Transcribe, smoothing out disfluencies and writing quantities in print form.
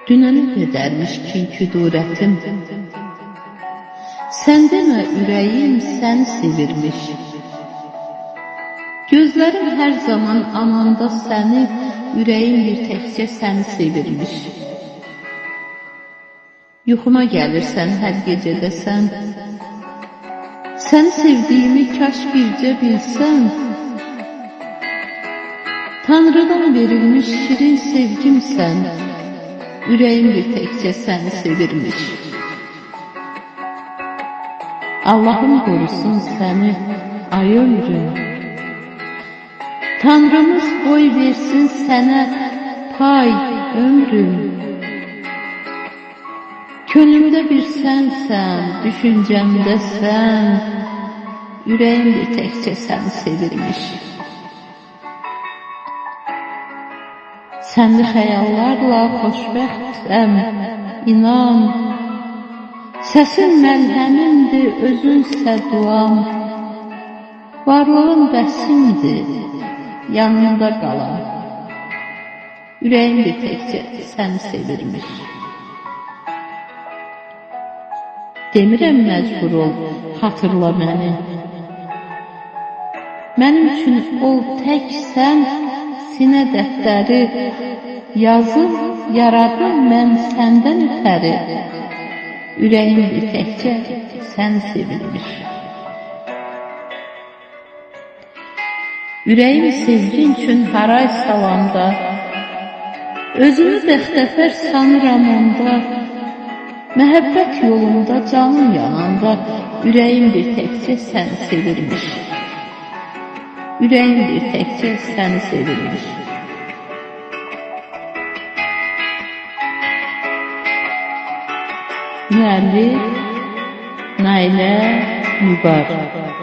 Dünəni gedərmiş kin küdurətim. Sən demə ürəyim səni sevirmiş. Gözlərim hər zaman ananda səni, ürəyim bir təkcə səni sevirmiş. Yuxuma gəlirsən hər gecədə sən, səni sevdiyimi kaş bircə bilsən. Tanrıdan verilmiş şirin sevgimsən, ürəyim bir təkcə səni sevirmiş. Allahım qorusun səni ay ömrüm, Tanrımız boy versin sənə pay ömrüm. Könlümdə bir sənsən, düşüncəmdə sən, ürəyim bir təkcə səni sevirmiş. Sənli xəyallarla xoşbəxtəm, inan. Səsin məlhəmimdir, özünsə duam. Varlığın bəsimdir, yanımda qalan. Ürəyim bir təkcə səni sevirmiş. Demirəm məcbur ol, xatırla məni. Mənim üçün ol tək sən, sinə dəftəri yazıb yaradım mən səndən ötəri. Ürəyim bir təkcə səni sevirmiş. Ürəyim sevgin üçün haray salanda, özümü bəxtəvər sanıram onda. Məhəbbət yolunda canım yananda, ürəyim bir təkcə səni sevirmiş. Ürəyim bir təkcə səni sevirmiş. Müəllif Nailə Mübarək.